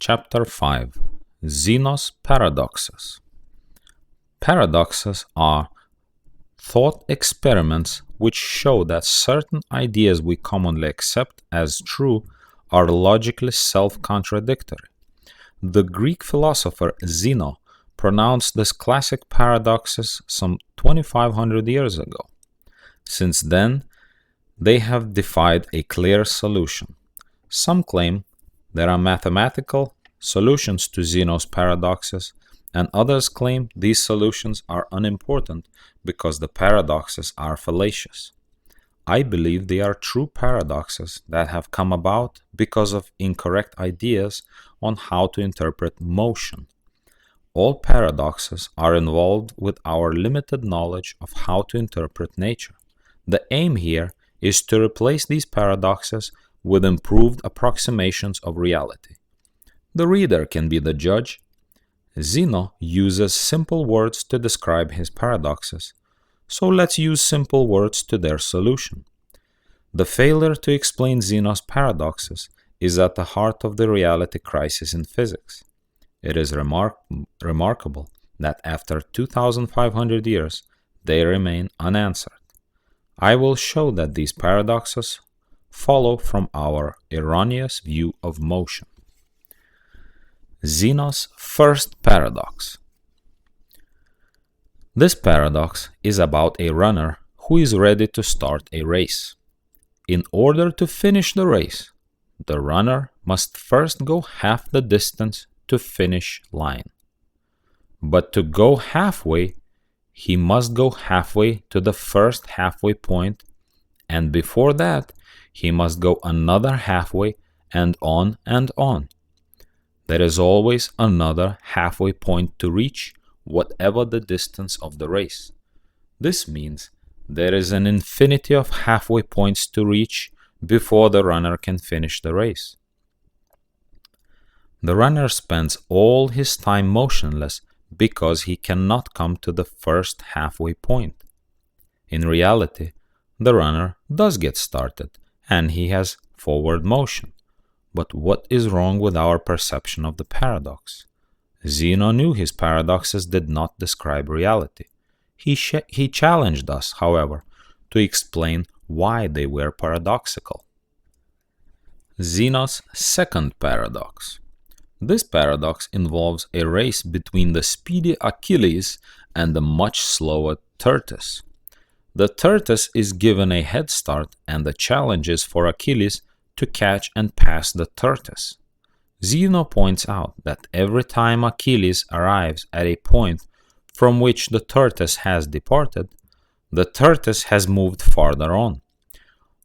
Chapter 5 Zeno's Paradoxes. Paradoxes are thought experiments which show that certain ideas we commonly accept as true are logically self-contradictory. The Greek philosopher Zeno pronounced these classic paradoxes some 2,500 years ago. Since then, they have defied a clear solution. Some claim there are mathematical solutions to Zeno's paradoxes, and others claim these solutions are unimportant because the paradoxes are fallacious. I believe they are true paradoxes that have come about because of incorrect ideas on how to interpret motion. All paradoxes are involved with our limited knowledge of how to interpret nature. The aim here is to replace these paradoxes with improved approximations of reality. The reader can be the judge. Zeno uses simple words to describe his paradoxes, so let's use simple words to their solution. The failure to explain Zeno's paradoxes is at the heart of the reality crisis in physics. It is remarkable that after 2,500 years, they remain unanswered. I will show that these paradoxes follow from our erroneous view of motion. Zeno's first paradox. This paradox is about a runner who is ready to start a race. In order to finish the race, the runner must first go half the distance to finish line. But to go halfway, he must go halfway to the first halfway point, and before that, he must go another halfway and on and on. There is always another halfway point to reach, whatever the distance of the race. This means there is an infinity of halfway points to reach before the runner can finish the race. The runner spends all his time motionless because he cannot come to the first halfway point. In reality, the runner does get started, and he has forward motion. But what is wrong with our perception of the paradox? Zeno knew his paradoxes did not describe reality. He challenged us, however, to explain why they were paradoxical. Zeno's second paradox. This paradox involves a race between the speedy Achilles and the much slower tortoise. The tortoise is given a head start, and the challenge is for Achilles to catch and pass the tortoise. Zeno points out that every time Achilles arrives at a point from which the tortoise has departed, the tortoise has moved farther on.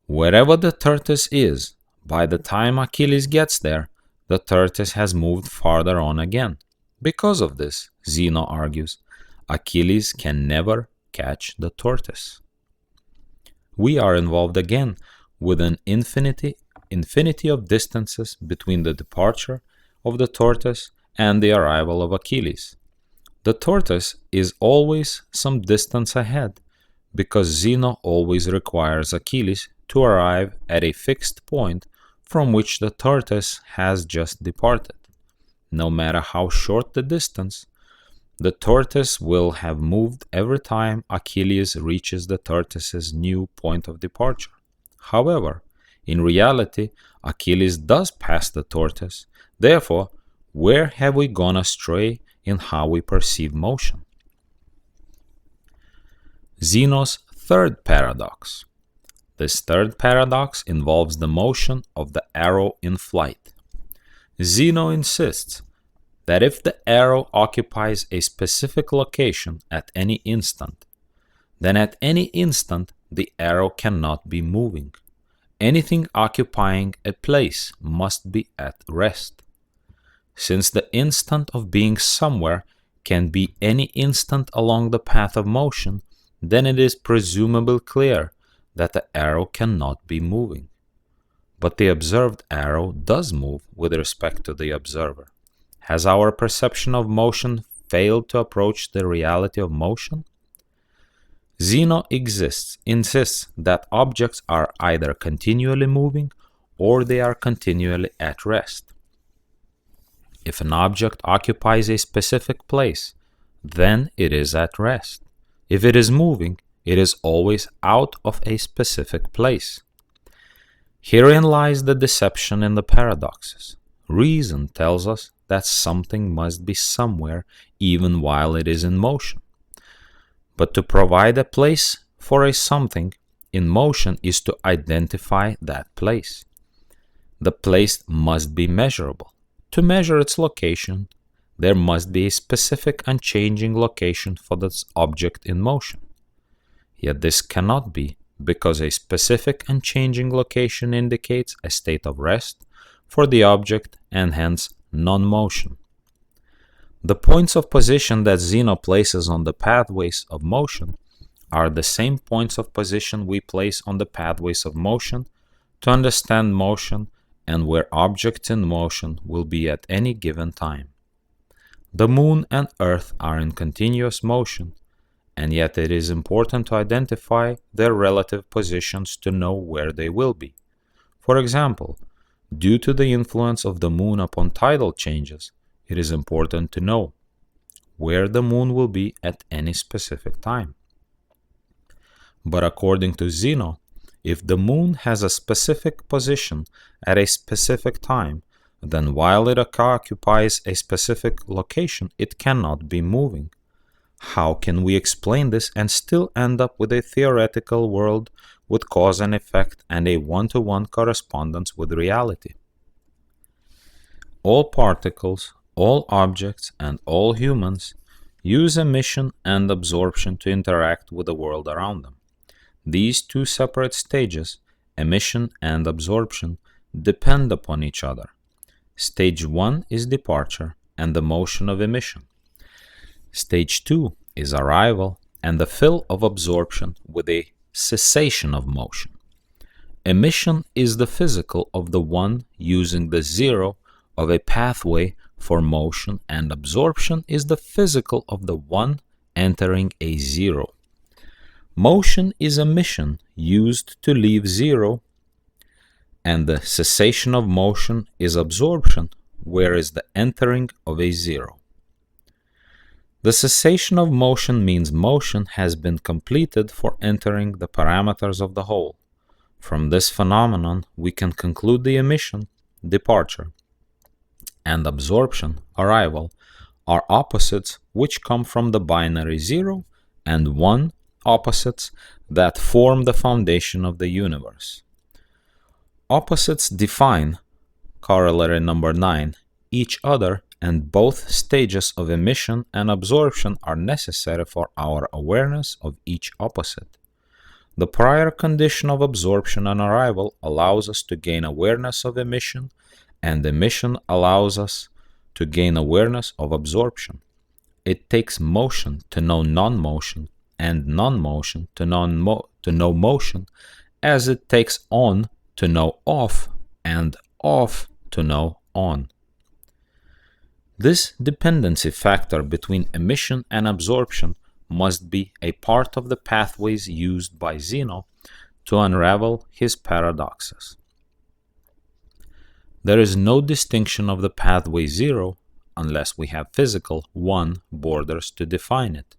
Wherever the tortoise is, by the time Achilles gets there, the tortoise has moved farther on again. Because of this, Zeno argues, Achilles can never catch the tortoise. We are involved again with an infinity of distances between the departure of the tortoise and the arrival of Achilles. The tortoise is always some distance ahead because Zeno always requires Achilles to arrive at a fixed point from which the tortoise has just departed. No matter how short the distance, the tortoise will have moved every time Achilles reaches the tortoise's new point of departure. However, in reality, Achilles does pass the tortoise. Therefore, where have we gone astray in how we perceive motion? Zeno's third paradox. This third paradox involves the motion of the arrow in flight. Zeno insists that if the arrow occupies a specific location at any instant, then at any instant the arrow cannot be moving. Anything occupying a place must be at rest. Since the instant of being somewhere can be any instant along the path of motion, then it is presumably clear that the arrow cannot be moving. But the observed arrow does move with respect to the observer. Has our perception of motion failed to approach the reality of motion? Zeno insists that objects are either continually moving or they are continually at rest. If an object occupies a specific place, then it is at rest. If it is moving, it is always out of a specific place. Herein lies the deception in the paradoxes. Reason tells us that something must be somewhere even while it is in motion. But to provide a place for a something in motion is to identify that place. The place must be measurable. To measure its location, there must be a specific unchanging location for this object in motion. Yet this cannot be, because a specific unchanging location indicates a state of rest for the object and hence non-motion. The points of position that Zeno places on the pathways of motion are the same points of position we place on the pathways of motion to understand motion and where objects in motion will be at any given time. The moon and earth are in continuous motion, and yet it is important to identify their relative positions to know where they will be. For example, due to the influence of the moon upon tidal changes, it is important to know where the moon will be at any specific time. But according to Zeno, if the moon has a specific position at a specific time, then while it occupies a specific location, it cannot be moving. How can we explain this and still end up with a theoretical world with cause and effect and a one-to-one correspondence with reality? All particles, all objects, and all humans use emission and absorption to interact with the world around them. These two separate stages, emission and absorption, depend upon each other. Stage 1 is departure and the motion of emission. Stage 2 is arrival and the fill of absorption with a cessation of motion. Emission is the physical of the one using the zero of a pathway for motion, and absorption is the physical of the one entering a zero. Motion is emission used to leave zero, and the cessation of motion is absorption, where is the entering of a zero. The cessation of motion means motion has been completed for entering the parameters of the whole. From this phenomenon, we can conclude the emission, departure, and absorption, arrival, are opposites which come from the binary 0 and 1 opposites that form the foundation of the universe. Opposites define, corollary number 9, each other, and both stages of emission and absorption are necessary for our awareness of each opposite. The prior condition of absorption and arrival allows us to gain awareness of emission, and emission allows us to gain awareness of absorption. It takes motion to know non-motion, and non-motion to know motion, as it takes on to know off, and off to know on. This dependency factor between emission and absorption must be a part of the pathways used by Zeno to unravel his paradoxes. There is no distinction of the pathway 0 unless we have physical 1 borders to define it,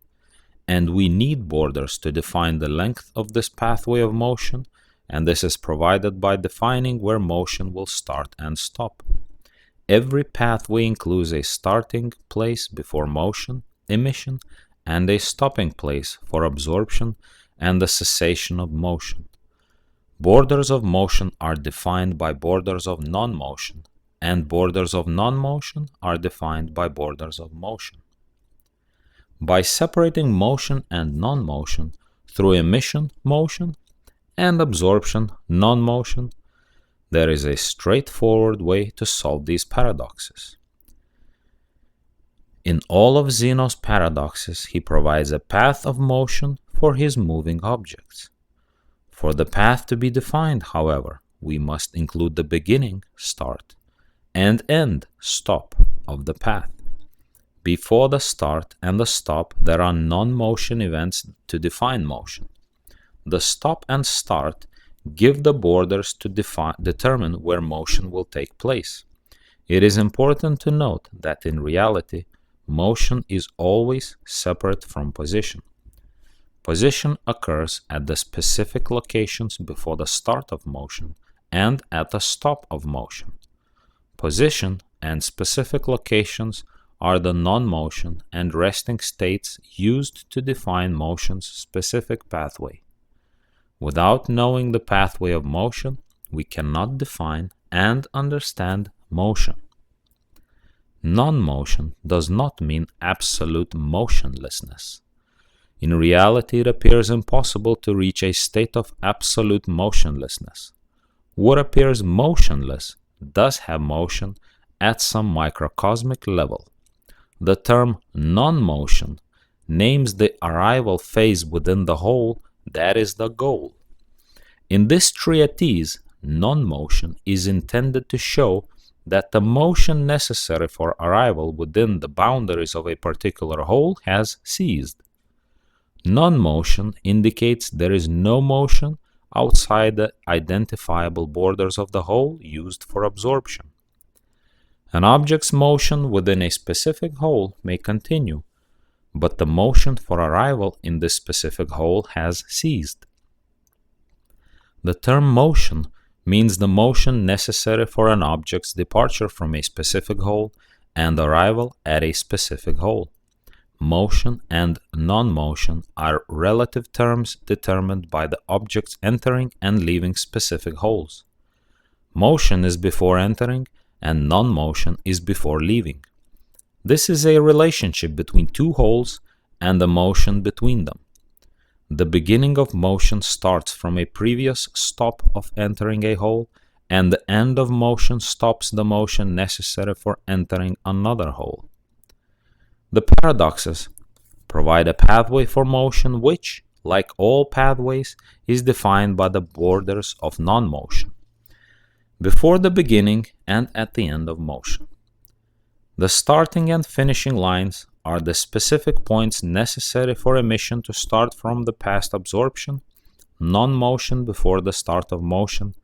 and we need borders to define the length of this pathway of motion, and this is provided by defining where motion will start and stop. Every pathway includes a starting place before motion, emission, and a stopping place for absorption and the cessation of motion. Borders of motion are defined by borders of non-motion, and borders of non-motion are defined by borders of motion. By separating motion and non-motion through emission, motion, and absorption, non-motion, there is a straightforward way to solve these paradoxes. In all of Zeno's paradoxes, he provides a path of motion for his moving objects. For the path to be defined, however, we must include the beginning, start, and end, stop, of the path. Before the start and the stop, there are non-motion events to define motion. The stop and start give the borders to determine where motion will take place. It is important to note that in reality, motion is always separate from position. Position occurs at the specific locations before the start of motion and at the stop of motion. Position and specific locations are the non-motion and resting states used to define motion's specific pathway. Without knowing the pathway of motion, we cannot define and understand motion. Non-motion does not mean absolute motionlessness. In reality, it appears impossible to reach a state of absolute motionlessness. What appears motionless does have motion at some microcosmic level. The term non-motion names the arrival phase within the whole that is the goal. In this treatise, non-motion is intended to show that the motion necessary for arrival within the boundaries of a particular whole has ceased. Non-motion indicates there is no motion outside the identifiable borders of the whole used for absorption. An object's motion within a specific whole may continue, but the motion for arrival in this specific whole has ceased. The term motion means the motion necessary for an object's departure from a specific whole and arrival at a specific whole. Motion and non-motion are relative terms determined by the objects entering and leaving specific wholes. Motion is before entering and non-motion is before leaving. This is a relationship between two wholes and the motion between them. The beginning of motion starts from a previous stop of entering a whole, and the end of motion stops the motion necessary for entering another whole. The paradoxes provide a pathway for motion which, like all pathways, is defined by the borders of non-motion, before the beginning and at the end of motion. The starting and finishing lines are the specific points necessary for emission to start from the past absorption, non-motion before the start of motion,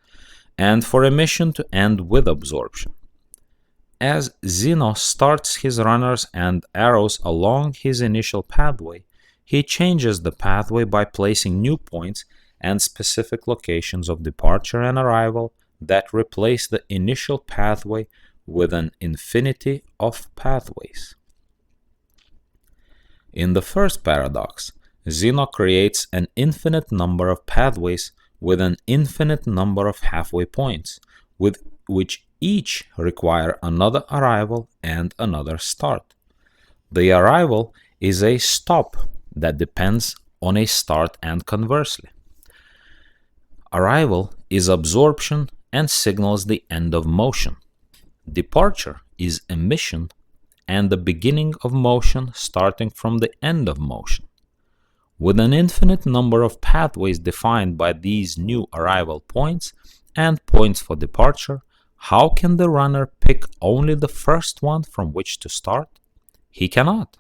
and for emission to end with absorption. As Zeno starts his runners and arrows along his initial pathway, he changes the pathway by placing new points and specific locations of departure and arrival that replace the initial pathway with an infinity of pathways. In the first paradox, Zeno creates an infinite number of pathways with an infinite number of halfway points, with which each require another arrival and another start. The arrival is a stop that depends on a start and conversely. Arrival is absorption and signals the end of motion. Departure is emission and the beginning of motion starting from the end of motion. With an infinite number of pathways defined by these new arrival points and points for departure, how can the runner pick only the first one from which to start? He cannot.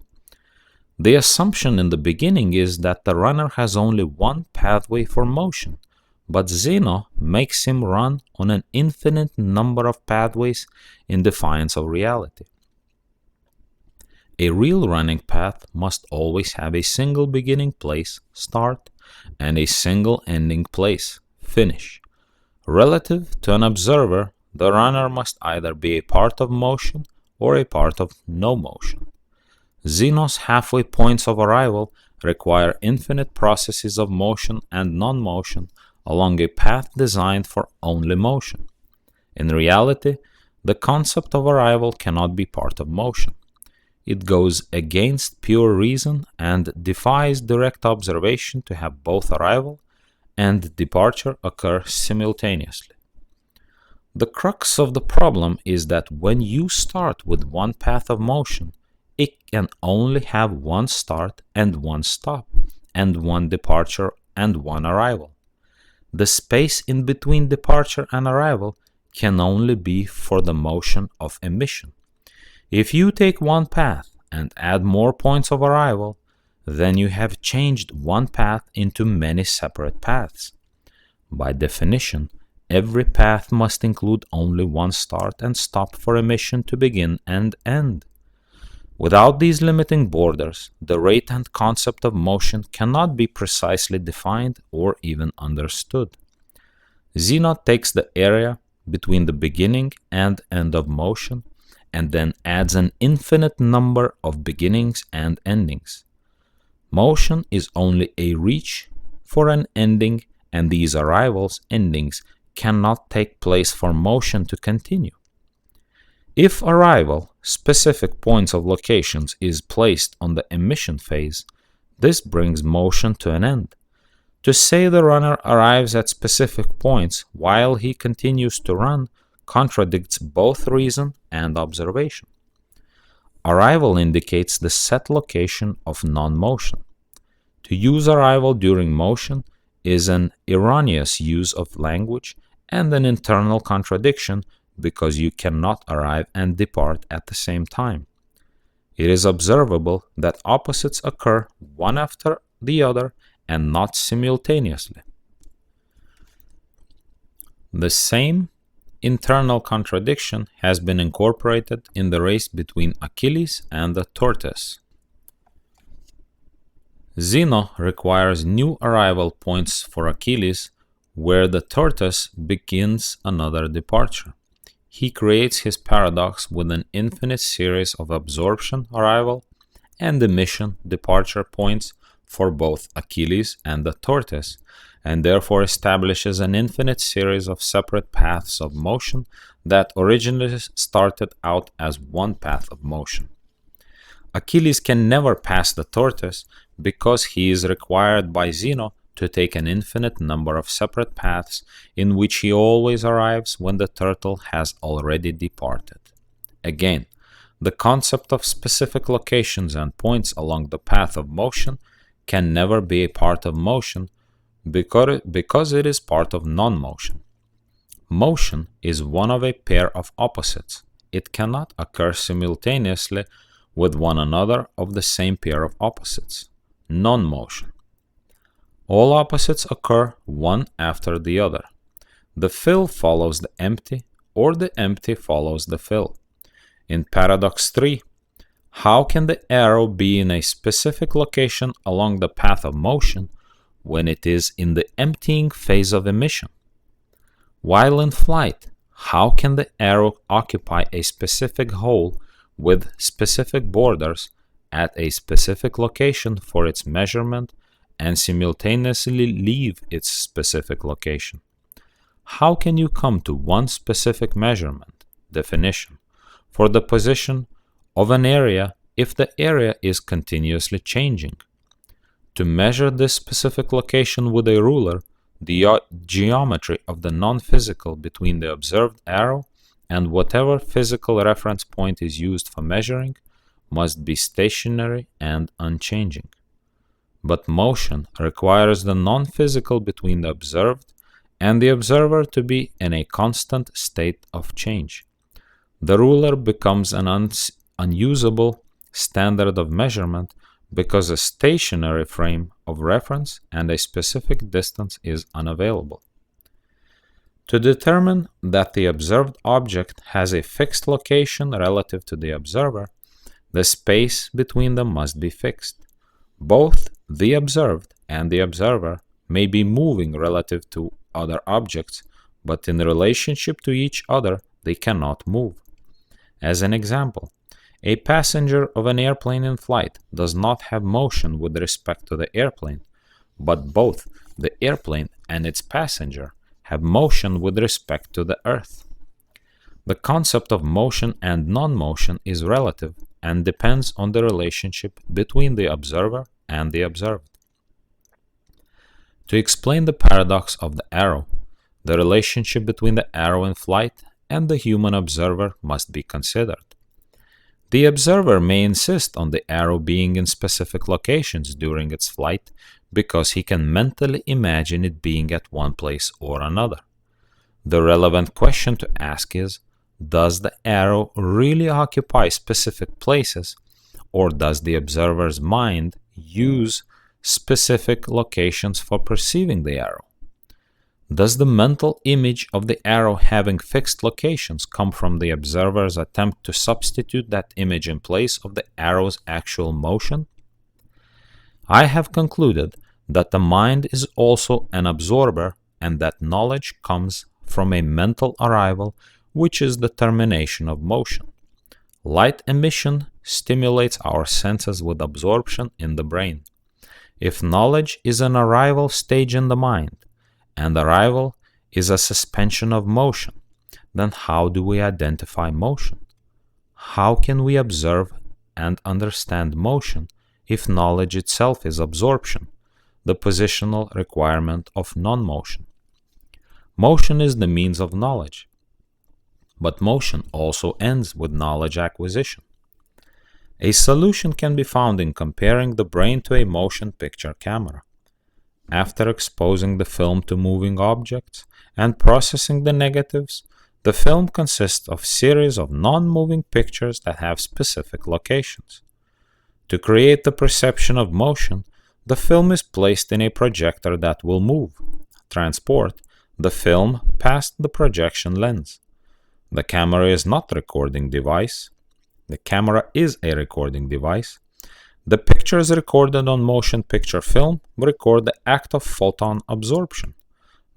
The assumption in the beginning is that the runner has only one pathway for motion, but Zeno makes him run on an infinite number of pathways in defiance of reality. A real running path must always have a single beginning place, start, and a single ending place, finish. Relative to an observer, the runner must either be a part of motion or a part of no motion. Zeno's halfway points of arrival require infinite processes of motion and non-motion along a path designed for only motion. In reality, the concept of arrival cannot be part of motion. It goes against pure reason and defies direct observation to have both arrival and departure occur simultaneously. The crux of the problem is that when you start with one path of motion, it can only have one start and one stop, and one departure and one arrival. The space in between departure and arrival can only be for the motion of emission. If you take one path and add more points of arrival, then you have changed one path into many separate paths. By definition, Every path must include only one start and stop for emission to begin and end. Without these limiting borders, the rate and concept of motion cannot be precisely defined or even understood. Zeno takes the area between the beginning and end of motion and then adds an infinite number of beginnings and endings. Motion is only a reach for an ending, and these arrivals, endings, cannot take place for motion to continue. If arrival, specific points of locations, is placed on the emission phase, this brings motion to an end. To say the runner arrives at specific points while he continues to run contradicts both reason and observation. Arrival indicates the set location of non-motion. To use arrival during motion is an erroneous use of language and an internal contradiction because you cannot arrive and depart at the same time. It is observable that opposites occur one after the other and not simultaneously. The same internal contradiction has been incorporated in the race between Achilles and the tortoise. Zeno requires new arrival points for Achilles where the tortoise begins another departure. He creates his paradox with an infinite series of absorption arrival and emission departure points for both Achilles and the tortoise, and therefore establishes an infinite series of separate paths of motion that originally started out as one path of motion. Achilles can never pass the tortoise because he is required by Zeno to take an infinite number of separate paths in which he always arrives when the turtle has already departed. Again, the concept of specific locations and points along the path of motion can never be a part of motion because it is part of non-motion. Motion is one of a pair of opposites. It cannot occur simultaneously with one another of the same pair of opposites, non-motion. All opposites occur one after the other. The fill follows the empty, or the empty follows the fill. In Paradox 3, how can the arrow be in a specific location along the path of motion when it is in the emptying phase of emission? While in flight, how can the arrow occupy a specific hole with specific borders at a specific location for its measurement and simultaneously leave its specific location? How can you come to one specific measurement, definition, for the position of an area if the area is continuously changing? To measure this specific location with a ruler, the geometry of the non-physical between the observed arrow and whatever physical reference point is used for measuring must be stationary and unchanging. But motion requires the non-physical between the observed and the observer to be in a constant state of change. The ruler becomes an unusable standard of measurement because a stationary frame of reference and a specific distance is unavailable. To determine that the observed object has a fixed location relative to the observer, the space between them must be fixed. Both the observed and the observer may be moving relative to other objects, but in relationship to each other they cannot move. As an example, a passenger of an airplane in flight does not have motion with respect to the airplane, but both the airplane and its passenger have motion with respect to the earth. The concept of motion and non-motion is relative and depends on the relationship between the observer and the observed. To explain the paradox of the arrow, the relationship between the arrow in flight and the human observer must be considered. The observer may insist on the arrow being in specific locations during its flight because he can mentally imagine it being at one place or another. The relevant question to ask is, does the arrow really occupy specific places, or does the observer's mind use specific locations for perceiving the arrow? Does the mental image of the arrow having fixed locations come from the observer's attempt to substitute that image in place of the arrow's actual motion? I have concluded that the mind is also an absorber and that knowledge comes from a mental arrival, which is the termination of motion. Light emission stimulates our senses with absorption in the brain. If knowledge is an arrival stage in the mind, and arrival is a suspension of motion, then how do we identify motion? How can we observe and understand motion if knowledge itself is absorption, the positional requirement of non-motion? Motion is the means of knowledge, but motion also ends with knowledge acquisition. A solution can be found in comparing the brain to a motion picture camera. After exposing the film to moving objects and processing the negatives, the film consists of a series of non-moving pictures that have specific locations. To create the perception of motion, the film is placed in a projector that will move, transport the film past the projection lens. The camera is not a recording device. The camera is a recording device. The pictures recorded on motion picture film record the act of photon absorption.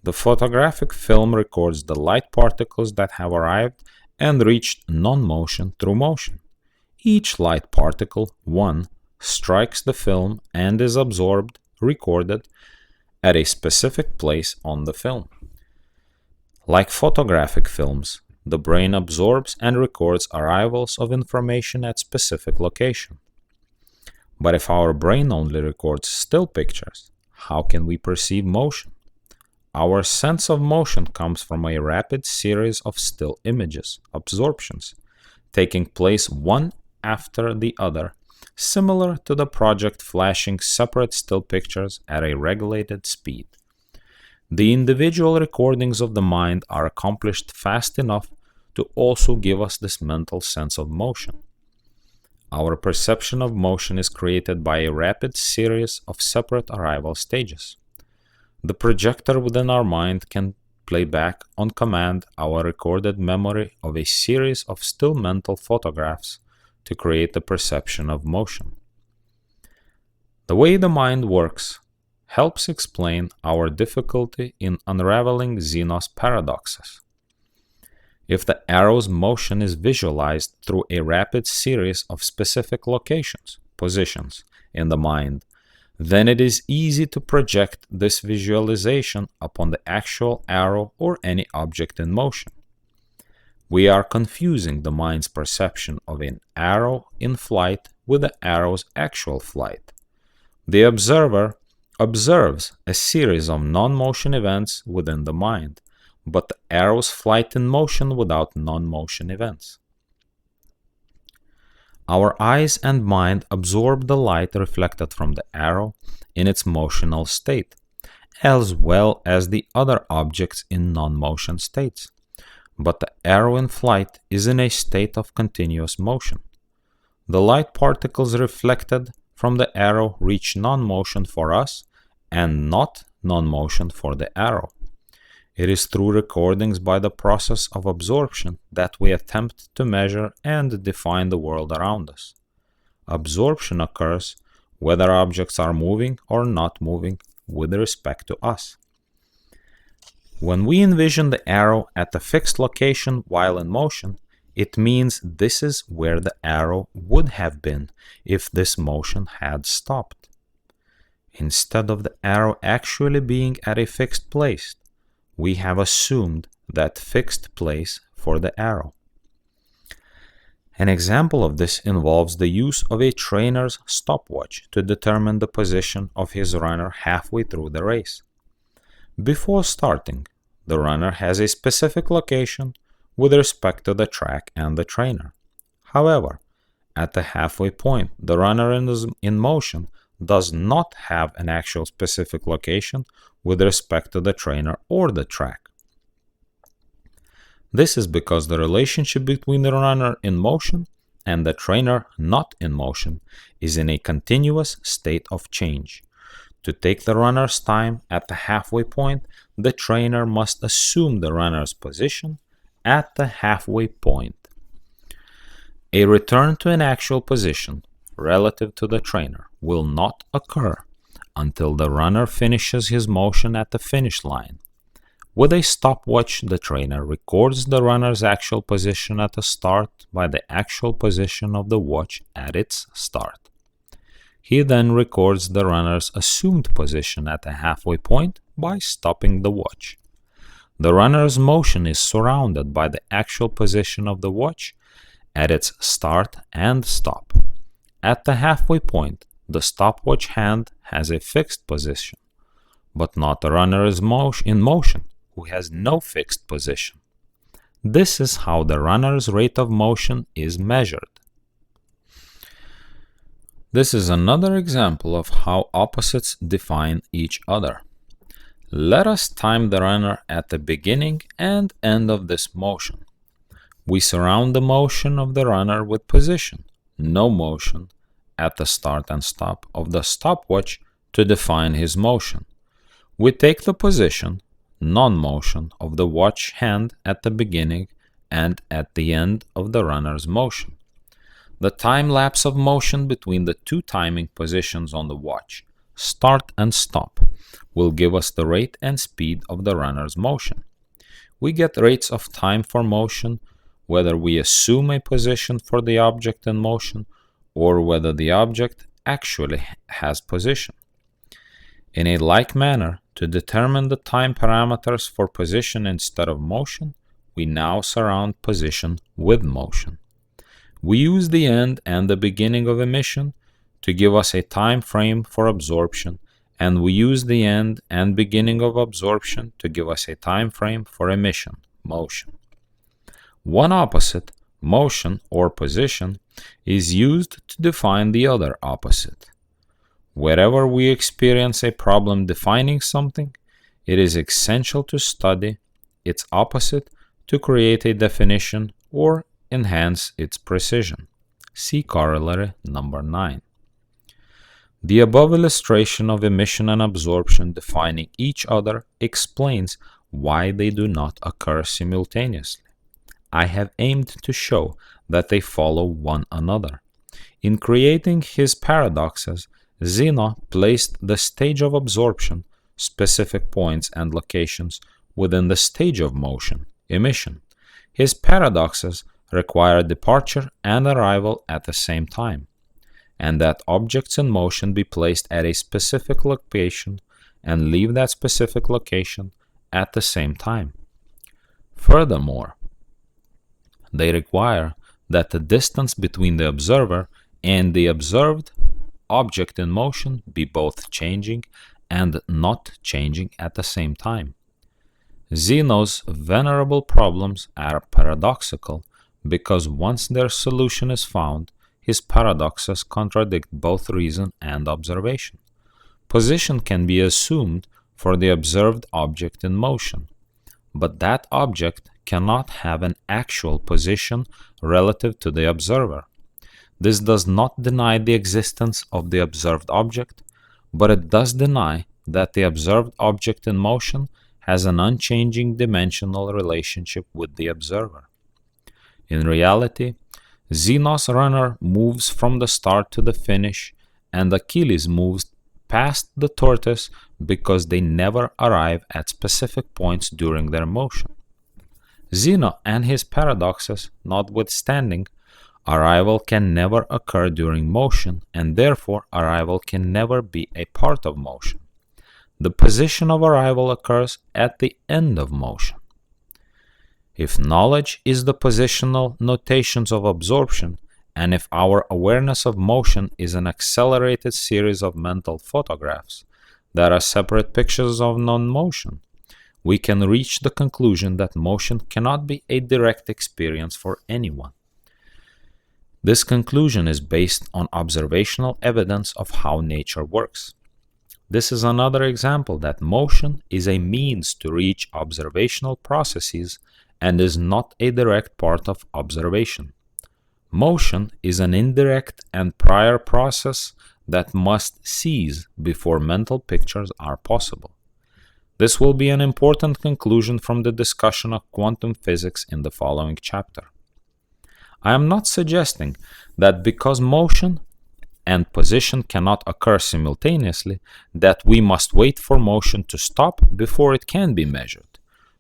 The photographic film records the light particles that have arrived and reached non-motion through motion. Each light particle, one, strikes the film and is absorbed, recorded, at a specific place on the film. Like photographic films, the brain absorbs and records arrivals of information at specific location. But if our brain only records still pictures, how can we perceive motion? Our sense of motion comes from a rapid series of still images, absorptions, taking place one after the other, similar to the project flashing separate still pictures at a regulated speed. The individual recordings of the mind are accomplished fast enough to also give us this mental sense of motion. Our perception of motion is created by a rapid series of separate arrival stages. The projector within our mind can play back on command our recorded memory of a series of still mental photographs to create the perception of motion. The way the mind works helps explain our difficulty in unraveling Zeno's paradoxes. If the arrow's motion is visualized through a rapid series of specific locations, positions, in the mind, then it is easy to project this visualization upon the actual arrow or any object in motion. We are confusing the mind's perception of an arrow in flight with the arrow's actual flight. The observer observes a series of non-motion events within the mind, but the arrow's flight in motion without non-motion events. Our eyes and mind absorb the light reflected from the arrow in its motional state, as well as the other objects in non-motion states. But the arrow in flight is in a state of continuous motion. The light particles reflected from the arrow reach non-motion for us and not non-motion for the arrow. It is through recordings by the process of absorption that we attempt to measure and define the world around us. Absorption occurs whether objects are moving or not moving with respect to us. When we envision the arrow at a fixed location while in motion, it means this is where the arrow would have been if this motion had stopped. Instead of the arrow actually being at a fixed place, we have assumed that fixed place for the arrow. An example of this involves the use of a trainer's stopwatch to determine the position of his runner halfway through the race. Before starting, the runner has a specific location with respect to the track and the trainer. However, at the halfway point, the runner in motion does not have an actual specific location with respect to the trainer or the track. This is because the relationship between the runner in motion and the trainer not in motion is in a continuous state of change. To take the runner's time at the halfway point, the trainer must assume the runner's position at the halfway point. A return to an actual position relative to the trainer will not occur until the runner finishes his motion at the finish line. With a stopwatch, the trainer records the runner's actual position at the start by the actual position of the watch at its start. He then records the runner's assumed position at the halfway point by stopping the watch. The runner's motion is surrounded by the actual position of the watch at its start and stop. At the halfway point, the stopwatch hand has a fixed position, but not the runner is in motion, who has no fixed position. This is how the runner's rate of motion is measured. This is another example of how opposites define each other. Let us time the runner at the beginning and end of this motion. We surround the motion of the runner with position, no motion, at the start and stop of the stopwatch to define his motion. We take the position, non-motion, of the watch hand at the beginning and at the end of the runner's motion. The time lapse of motion between the two timing positions on the watch, start and stop, will give us the rate and speed of the runner's motion. We get rates of time for motion whether we assume a position for the object in motion or whether the object actually has position. In a like manner, to determine the time parameters for position instead of motion, we now surround position with motion. We use the end and the beginning of emission to give us a time frame for absorption, and we use the end and beginning of absorption to give us a time frame for emission, motion. One opposite, motion or position, is used to define the other opposite. Wherever we experience a problem defining something, it is essential to study its opposite to create a definition or enhance its precision. See corollary number 9. The above illustration of emission and absorption defining each other explains why they do not occur simultaneously. I have aimed to show that they follow one another. In creating his paradoxes, Zeno placed the stage of absorption, specific points and locations, within the stage of motion, emission. His paradoxes require departure and arrival at the same time, and that objects in motion be placed at a specific location and leave that specific location at the same time. Furthermore, they require that the distance between the observer and the observed object in motion be both changing and not changing at the same time. Zeno's venerable problems are paradoxical because once their solution is found, his paradoxes contradict both reason and observation. Position can be assumed for the observed object in motion, but that object cannot have an actual position relative to the observer. This does not deny the existence of the observed object, but it does deny that the observed object in motion has an unchanging dimensional relationship with the observer. In reality, Zeno's runner moves from the start to the finish, and Achilles moves past the tortoise because they never arrive at specific points during their motion. Zeno and his paradoxes notwithstanding, arrival can never occur during motion, and therefore arrival can never be a part of motion. The position of arrival occurs at the end of motion. If knowledge is the positional notations of absorption, and if our awareness of motion is an accelerated series of mental photographs that are separate pictures of non-motion, we can reach the conclusion that motion cannot be a direct experience for anyone. This conclusion is based on observational evidence of how nature works. This is another example that motion is a means to reach observational processes and is not a direct part of observation. Motion is an indirect and prior process that must cease before mental pictures are possible. This will be an important conclusion from the discussion of quantum physics in the following chapter. I am not suggesting that because motion and position cannot occur simultaneously, that we must wait for motion to stop before it can be measured.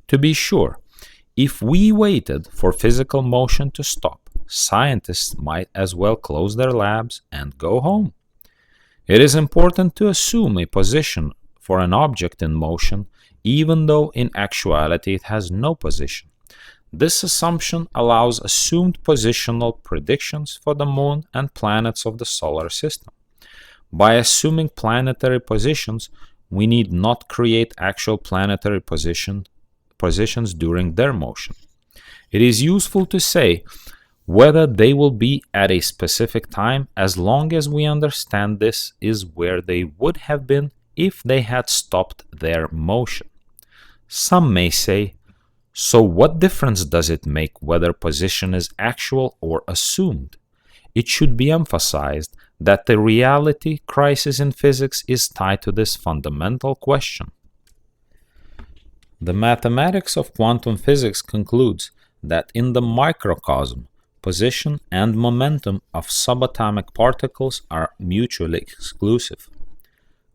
To be sure, if we waited for physical motion to stop, scientists might as well close their labs and go home. It is important to assume a position for an object in motion, even though in actuality it has no position. This assumption allows assumed positional predictions for the moon and planets of the solar system. By assuming planetary positions, we need not create actual planetary positions during their motion. It is useful to say whether they will be at a specific time, as long as we understand this is where they would have been if they had stopped their motion. Some may say, so what difference does it make whether position is actual or assumed? It should be emphasized that the reality crisis in physics is tied to this fundamental question. The mathematics of quantum physics concludes that in the microcosm, position and momentum of subatomic particles are mutually exclusive.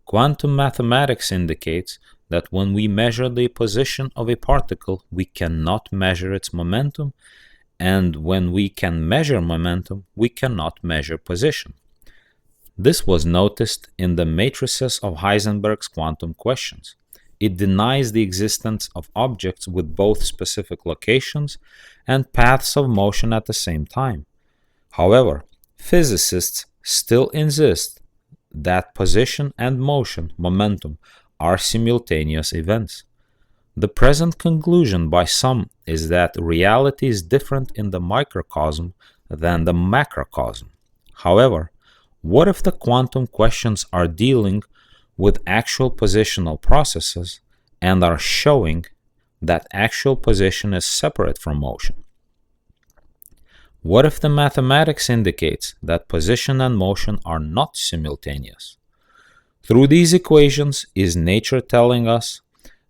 Quantum mathematics indicates that when we measure the position of a particle, we cannot measure its momentum, and when we can measure momentum, we cannot measure position. This was noticed in the matrices of Heisenberg's quantum questions. It denies the existence of objects with both specific locations and paths of motion at the same time. However, physicists still insist that position and motion, momentum, are simultaneous events. The present conclusion by some is that reality is different in the microcosm than the macrocosm. However, what if the quantum questions are dealing with actual positional processes and are showing that actual position is separate from motion? What if the mathematics indicates that position and motion are not simultaneous? Through these equations, is nature telling us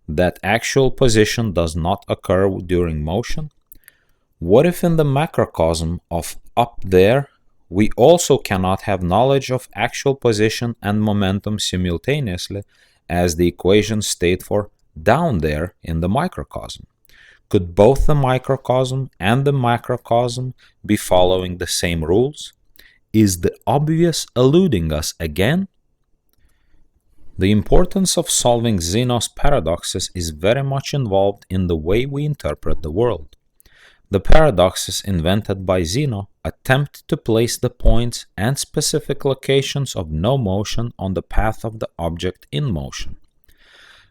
that actual position does not occur during motion? What if in the macrocosm of up there, we also cannot have knowledge of actual position and momentum simultaneously, as the equations state for down there in the microcosm? Could both the microcosm and the macrocosm be following the same rules? Is the obvious eluding us again? The importance of solving Zeno's paradoxes is very much involved in the way we interpret the world. The paradoxes invented by Zeno attempt to place the points and specific locations of no motion on the path of the object in motion.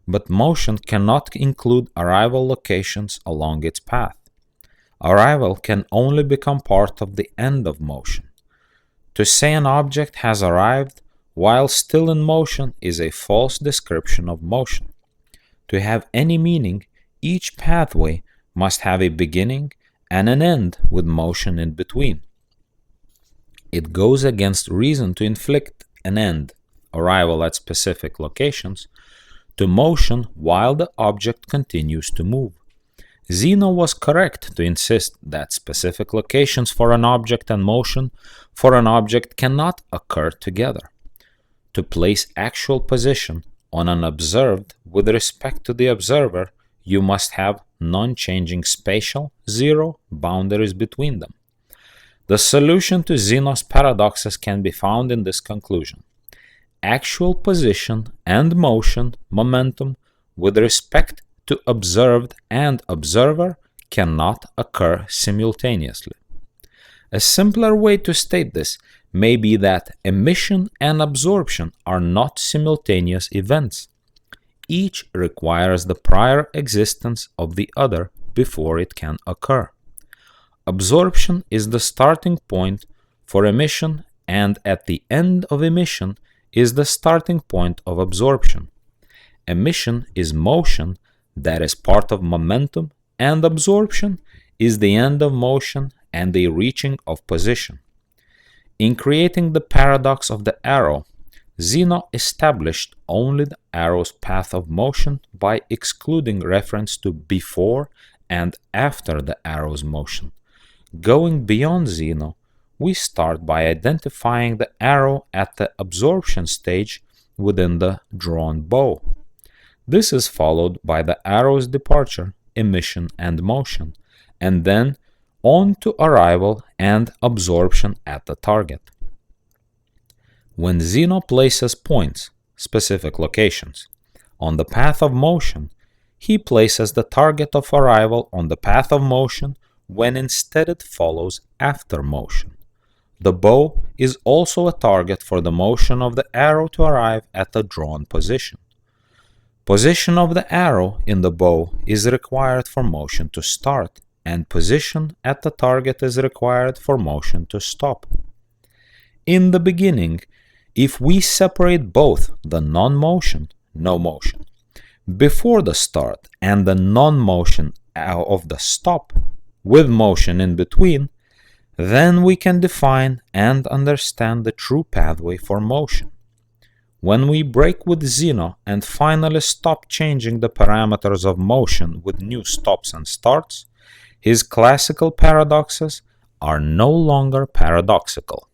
But motion cannot include arrival locations along its path. Arrival can only become part of the end of motion. To say an object has arrived while still in motion is a false description of motion. To have any meaning, each pathway must have a beginning and an end with motion in between. It goes against reason to inflict an end, arrival at specific locations, to motion while the object continues to move. Zeno was correct to insist that specific locations for an object and motion for an object cannot occur together. To place actual position on an observed with respect to the observer, you must have non-changing spatial, zero boundaries between them. The solution to Zeno's paradoxes can be found in this conclusion. Actual position and motion, momentum, with respect to observed and observer cannot occur simultaneously. A simpler way to state this may be that emission and absorption are not simultaneous events. Each requires the prior existence of the other before it can occur. Absorption is the starting point for emission, and at the end of emission is the starting point of absorption. Emission is motion that is part of momentum, and absorption is the end of motion and the reaching of position. In creating the paradox of the arrow, Zeno established only the arrow's path of motion by excluding reference to before and after the arrow's motion. Going beyond Zeno, we start by identifying the arrow at the absorption stage within the drawn bow. This is followed by the arrow's departure, emission, and motion, and then on to arrival and absorption at the target. When Zeno places points, specific locations, on the path of motion, he places the target of arrival on the path of motion when instead it follows after motion. The bow is also a target for the motion of the arrow to arrive at the drawn position. Position of the arrow in the bow is required for motion to start, and position at the target is required for motion to stop. In the beginning, if we separate both the non-motion, no motion, before the start and the non-motion of the stop, with motion in between, then we can define and understand the true pathway for motion. When we break with Zeno and finally stop changing the parameters of motion with new stops and starts, his classical paradoxes are no longer paradoxical.